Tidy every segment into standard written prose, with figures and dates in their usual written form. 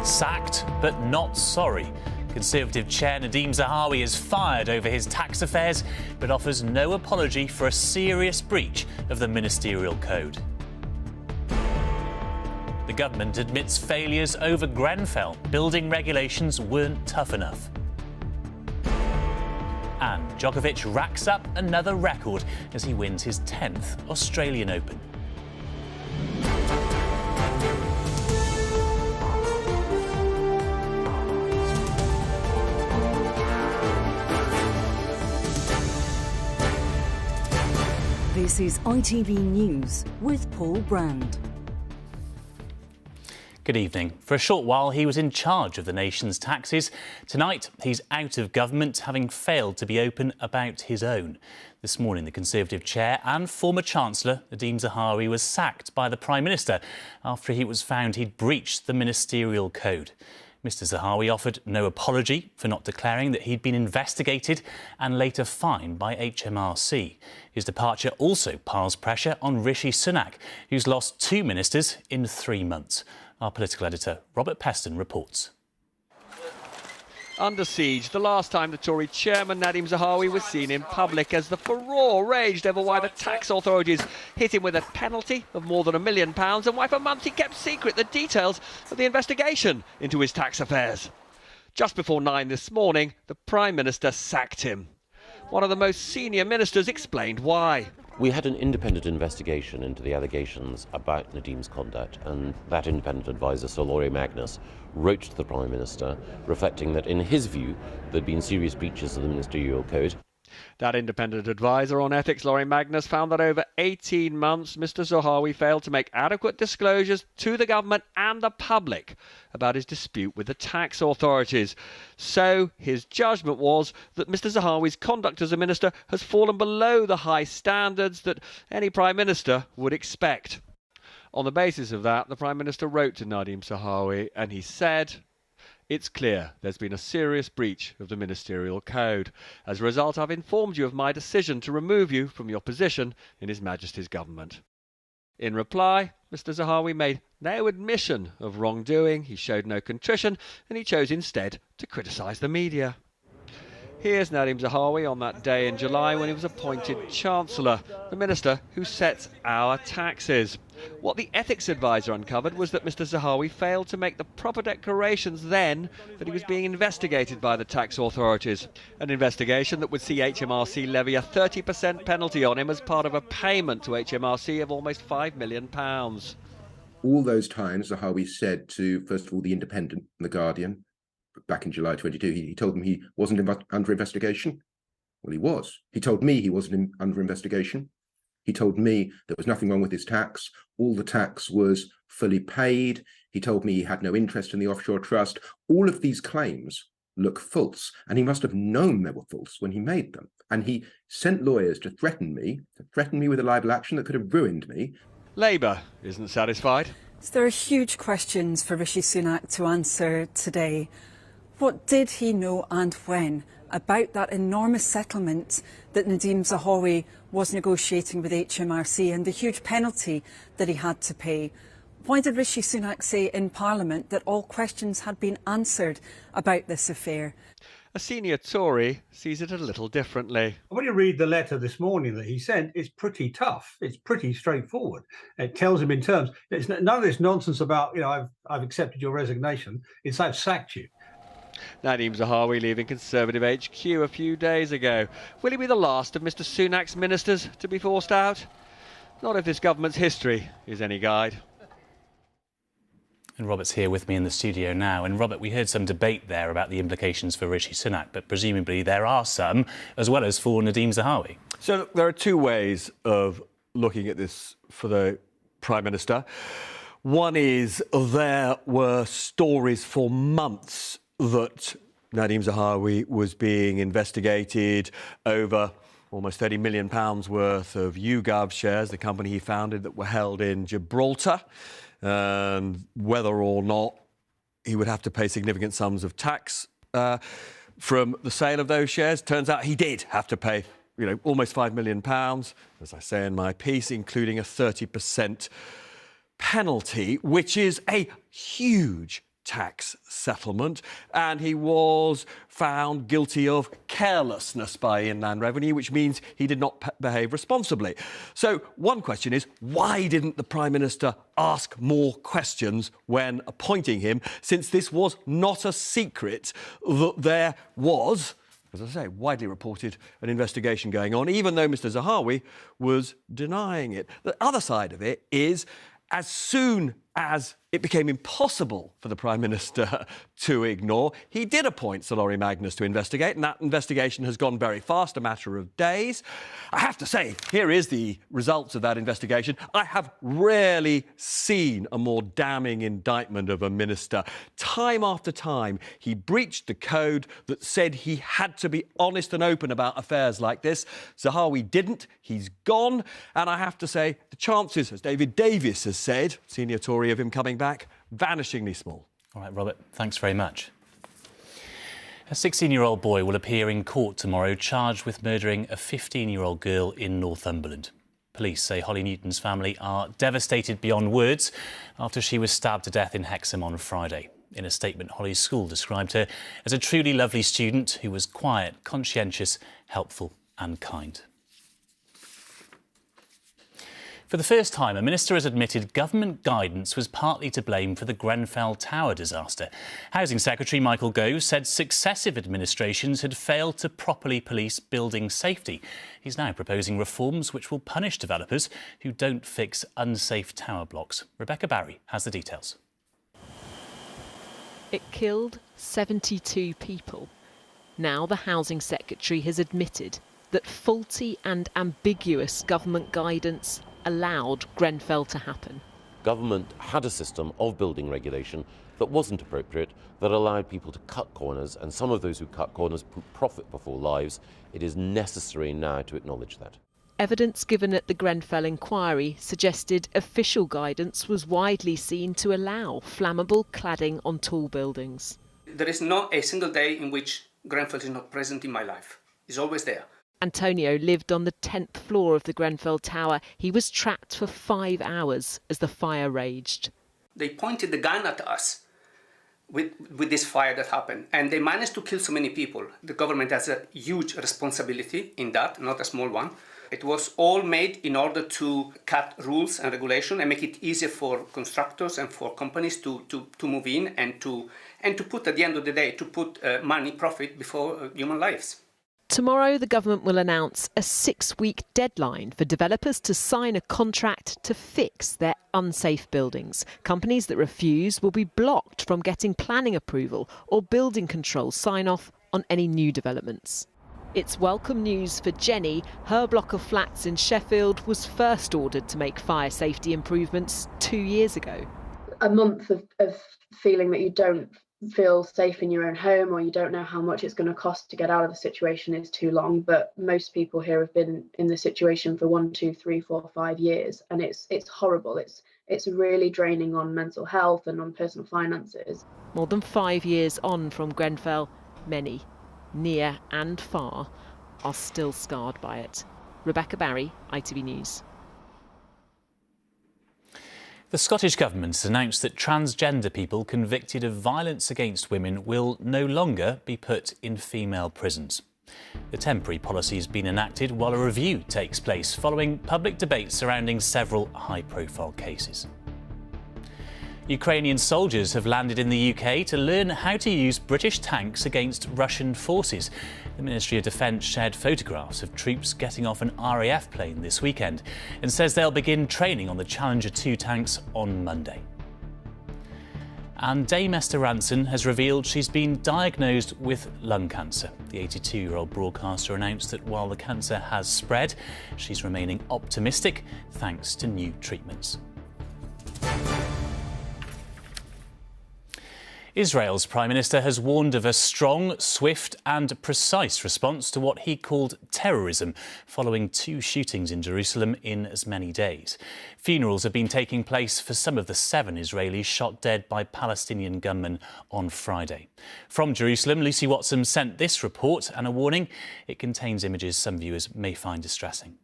Sacked, but not sorry. Conservative chair Nadhim Zahawi is fired over his tax affairs, but offers no apology for a serious breach of the ministerial code. The government admits failures over Grenfell. Building regulations weren't tough enough. And Djokovic racks up another record as he wins his 10th Australian Open. This is ITV News with Paul Brand. Good evening. For a short while, he was in charge of the nation's taxes. Tonight, he's out of government, having failed to be open about his own. This morning, the Conservative chair and former Chancellor, Nadhim Zahawi, was sacked by the Prime Minister after he was found he'd breached the ministerial code. Mr Zahawi offered no apology for not declaring that he'd been investigated and later fined by HMRC. His departure also piles pressure on Rishi Sunak, who's lost 2 ministers in 3 months. Our political editor, Robert Peston, reports. Under siege, the last time the Tory chairman Nadhim Zahawi was seen in public as the furore raged over why the tax authorities hit him with a penalty of more than £1 million and why for months he kept secret the details of the investigation into his tax affairs. Just before 9 this morning, the Prime Minister sacked him. One of the most senior ministers explained why. We had an independent investigation into the allegations about Nadhim's conduct, and that independent advisor, Sir Laurie Magnus, wrote to the Prime Minister reflecting that, in his view, there'd been serious breaches of the ministerial code. That independent advisor on ethics, Laurie Magnus, found that over 18 months, Mr Zahawi failed to make adequate disclosures to the government and the public about his dispute with the tax authorities. So his judgment was that Mr Zahawi's conduct as a minister has fallen below the high standards that any Prime Minister would expect. On the basis of that, the Prime Minister wrote to Nadhim Zahawi and he said, "It's clear there's been a serious breach of the ministerial code. As a result, I've informed you of my decision to remove you from your position in His Majesty's government." In reply, Mr Zahawi made no admission of wrongdoing, he showed no contrition, and he chose instead to criticise the media. Here's Nadhim Zahawi on that day in July when he was appointed Chancellor, the minister who sets our taxes. What the ethics advisor uncovered was that Mr Zahawi failed to make the proper declarations then that he was being investigated by the tax authorities. An investigation that would see HMRC levy a 30% penalty on him as part of a payment to HMRC of almost £5 million. All those times Zahawi said to, first of all, The Independent and The Guardian, back in July 22, he told them he wasn't under investigation. Well, he was. He told me he wasn't under investigation. He told me there was nothing wrong with his tax. All the tax was fully paid. He told me he had no interest in the offshore trust. All of these claims look false, and he must have known they were false when he made them. And he sent lawyers to threaten me with a libel action that could have ruined me. Labour isn't satisfied. So there are huge questions for Rishi Sunak to answer today. What did he know and when about that enormous settlement that Nadhim Zahawi was negotiating with HMRC and the huge penalty that he had to pay? Why did Rishi Sunak say in Parliament that all questions had been answered about this affair? A senior Tory sees it a little differently. When you read the letter this morning that he sent, it's pretty tough. It's pretty straightforward. It tells him in terms, it's none of this nonsense about, I've accepted your resignation. It's I've sacked you. Nadhim Zahawi leaving Conservative HQ a few days ago. Will he be the last of Mr Sunak's ministers to be forced out? Not if this government's history is any guide. And Robert's here with me in the studio now. And Robert, we heard some debate there about the implications for Rishi Sunak, but presumably there are some, as well as for Nadhim Zahawi. So there are two ways of looking at this for the Prime Minister. One is there were stories for months that Nadhim Zahawi was being investigated over almost £30 million worth of YouGov shares, the company he founded, that were held in Gibraltar, and whether or not he would have to pay significant sums of tax from the sale of those shares. Turns out he did have to pay, almost £5 million, as I say in my piece, including a 30% penalty, which is a huge tax settlement, and he was found guilty of carelessness by Inland Revenue, which means he did not behave responsibly. So one question is, why didn't the Prime Minister ask more questions when appointing him, since this was not a secret that there was, as I say, widely reported, an investigation going on, even though Mr Zahawi was denying it. The other side of it is, as soon as it became impossible for the Prime Minister to ignore, he did appoint Sir Lawrie Magnus to investigate, and that investigation has gone very fast, a matter of days. I have to say, here is the results of that investigation. I have rarely seen a more damning indictment of a minister. Time after time, he breached the code that said he had to be honest and open about affairs like this. Zahawi didn't. He's gone. And I have to say, the chances, as David Davis has said, senior Tory, of him coming back, vanishingly small. All right, Robert, thanks very much. A 16-year-old boy will appear in court tomorrow charged with murdering a 15-year-old girl in Northumberland. Police say Holly Newton's family are devastated beyond words after she was stabbed to death in Hexham on Friday. In a statement, Holly's school described her as a truly lovely student who was quiet, conscientious, helpful and kind. For the first time, a minister has admitted government guidance was partly to blame for the Grenfell Tower disaster. Housing Secretary Michael Gove said successive administrations had failed to properly police building safety. He's now proposing reforms which will punish developers who don't fix unsafe tower blocks. Rebecca Barry has the details. It killed 72 people. Now the Housing Secretary has admitted that faulty and ambiguous government guidance allowed Grenfell to happen. Government had a system of building regulation that wasn't appropriate, that allowed people to cut corners, and some of those who cut corners put profit before lives. It is necessary now to acknowledge that. Evidence given at the Grenfell inquiry suggested official guidance was widely seen to allow flammable cladding on tall buildings. There is not a single day in which Grenfell is not present in my life. It's always there. Antonio lived on the 10th floor of the Grenfell Tower. He was trapped for 5 hours as the fire raged. They pointed the gun at us with this fire that happened, and they managed to kill so many people. The government has a huge responsibility in that, not a small one. It was all made in order to cut rules and regulation and make it easier for constructors and for companies to move in and to put, at the end of the day, to put money, profit before human lives. Tomorrow, the government will announce a 6-week deadline for developers to sign a contract to fix their unsafe buildings. Companies that refuse will be blocked from getting planning approval or building control sign-off on any new developments. It's welcome news for Jenny. Her block of flats in Sheffield was first ordered to make fire safety improvements 2 years ago. A month of feeling that you don't feel safe in your own home, or you don't know how much it's going to cost to get out of the situation, is too long. But most people here have been in the situation for 1, 2, 3, 4, 5 years, and it's horrible. It's really draining on mental health and on personal finances. More than 5 years on from Grenfell, many, near and far, are still scarred by it. Rebecca Barry, ITV News. The Scottish Government has announced that transgender people convicted of violence against women will no longer be put in female prisons. The temporary policy has been enacted while a review takes place following public debate surrounding several high-profile cases. Ukrainian soldiers have landed in the UK to learn how to use British tanks against Russian forces. The Ministry of Defence shared photographs of troops getting off an RAF plane this weekend and says they'll begin training on the Challenger 2 tanks on Monday. And Dame Esther Rantzen has revealed she's been diagnosed with lung cancer. The 82-year-old broadcaster announced that while the cancer has spread, she's remaining optimistic thanks to new treatments. Israel's Prime Minister has warned of a strong, swift and precise response to what he called terrorism following 2 shootings in Jerusalem in as many days. Funerals have been taking place for some of the 7 Israelis shot dead by Palestinian gunmen on Friday. From Jerusalem, Lucy Watson sent this report and a warning. It contains images some viewers may find distressing.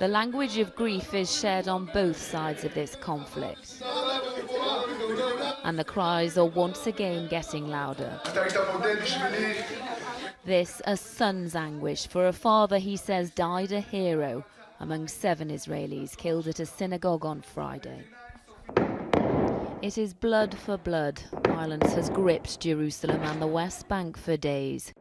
The The language of grief is shared on both sides of this conflict. And the cries are once again getting louder. This a son's anguish for a father he says died a hero among 7 Israelis killed at a synagogue on Friday. It is blood for blood. Violence has gripped Jerusalem and the West Bank for days.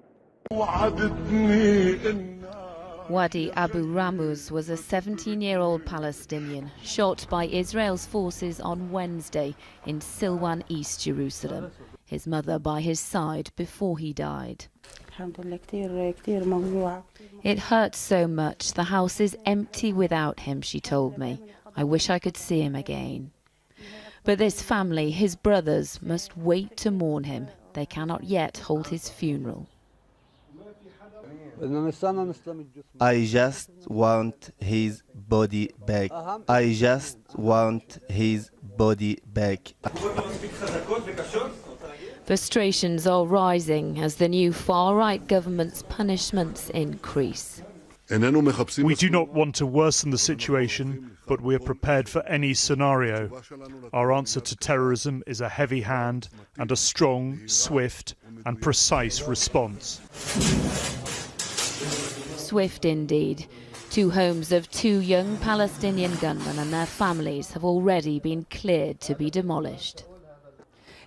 Wadi Abu Ramuz was a 17-year-old Palestinian shot by Israel's forces on Wednesday in Silwan, East Jerusalem. His mother by his side before he died. It hurts so much. The house is empty without him, she told me. I wish I could see him again. But this family, his brothers, must wait to mourn him. They cannot yet hold his funeral. I just want his body back. I just want his body back. Frustrations are rising as the new far-right government's punishments increase. We do not want to worsen the situation, but we are prepared for any scenario. Our answer to terrorism is a heavy hand and a strong, swift and precise response. Swift indeed. 2 homes of 2 young Palestinian gunmen and their families have already been cleared to be demolished.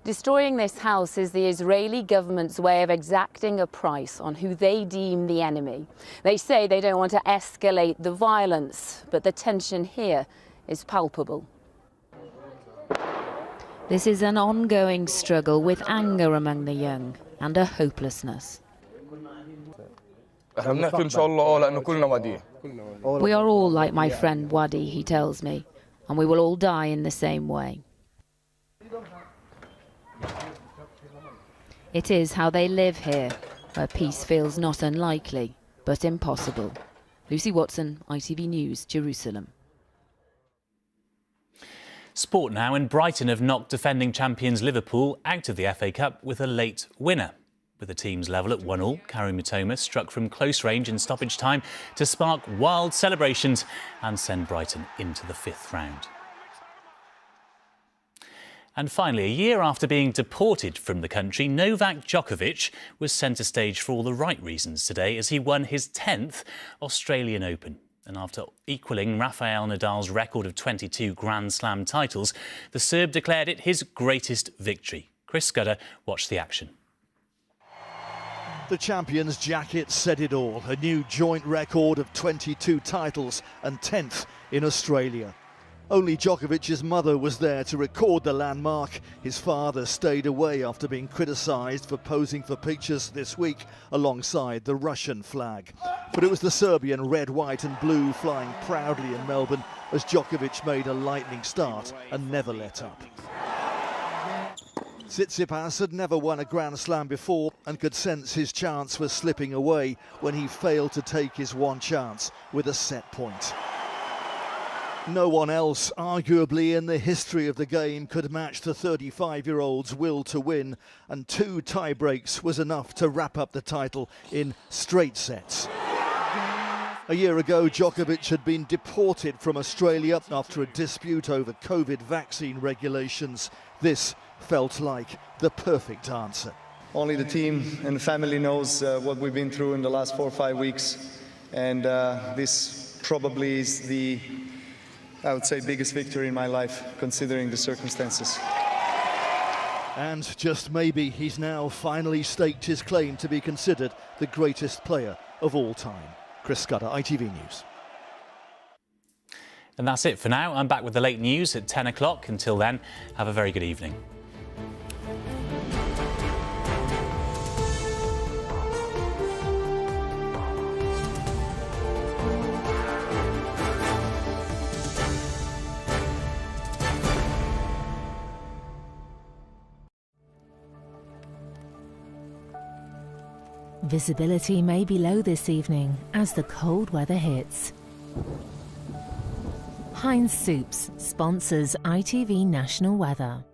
Destroying this house is the Israeli government's way of exacting a price on who they deem the enemy. They say they don't want to escalate the violence, but the tension here is palpable. This is an ongoing struggle with anger among the young and a hopelessness. We are all like my friend Wadi, he tells me, and we will all die in the same way. It is how they live here, where peace feels not unlikely, but impossible. Lucy Watson, ITV News, Jerusalem. Sport now, and Brighton have knocked defending champions Liverpool out of the FA Cup with a late winner. With the teams level at 1-1, Karim Mitoma struck from close range in stoppage time to spark wild celebrations and send Brighton into the 5th round. And finally, a year after being deported from the country, Novak Djokovic was centre stage for all the right reasons today as he won his 10th Australian Open. And after equalling Rafael Nadal's record of 22 Grand Slam titles, the Serb declared it his greatest victory. Chris Scudder watched the action. The champion's jacket said it all. A new joint record of 22 titles and 10th in Australia. Only Djokovic's mother was there to record the landmark. His father stayed away after being criticised for posing for pictures this week alongside the Russian flag. But it was the Serbian red, white and blue flying proudly in Melbourne as Djokovic made a lightning start and never let up. Tsitsipas had never won a Grand Slam before and could sense his chance was slipping away when he failed to take his one chance with a set point. No one else, arguably in the history of the game, could match the 35-year-old's will to win, and 2 tie-breaks was enough to wrap up the title in straight sets. A year ago, Djokovic had been deported from Australia after a dispute over COVID vaccine regulations. This felt like the perfect answer. Only the team and the family knows what we've been through in the last 4 or 5 weeks, and this probably is the, I would say, biggest victory in my life, considering the circumstances. And just maybe he's now finally staked his claim to be considered the greatest player of all time. Chris Scudder, ITV News. And that's it for now. I'm back with the late news at 10 o'clock. Until then, have a very good evening. Visibility may be low this evening as the cold weather hits. Heinz Soups sponsors ITV National Weather.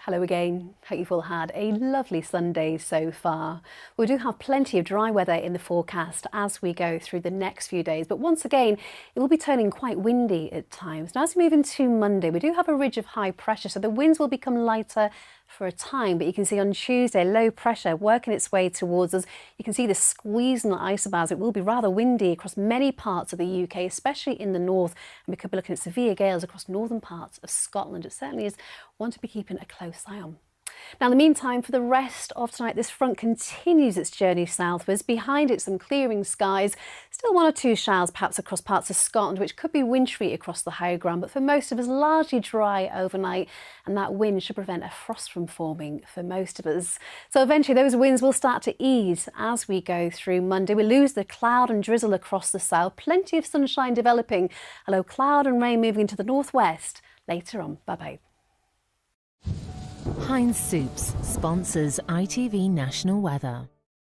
Hello again. Hope you've all had a lovely Sunday so far. We do have plenty of dry weather in the forecast as we go through the next few days, but once again it will be turning quite windy at times. Now as we move into Monday, we do have a ridge of high pressure, so the winds will become lighter for a time, but you can see on Tuesday low pressure working its way towards us. You can see the squeeze on the isobars. It will be rather windy across many parts of the UK, especially in the north, and we could be looking at severe gales across northern parts of Scotland. It certainly is one to be keeping a close eye on. Now, in the meantime, for the rest of tonight, this front continues its journey southwards. Behind it, some clearing skies. Still one or two showers, perhaps across parts of Scotland, which could be wintry across the high ground. But for most of us, largely dry overnight. And that wind should prevent a frost from forming for most of us. So eventually, those winds will start to ease as we go through Monday. We lose the cloud and drizzle across the south. Plenty of sunshine developing, although cloud and rain moving into the northwest later on. Bye-bye. Heinz Soups sponsors ITV National Weather.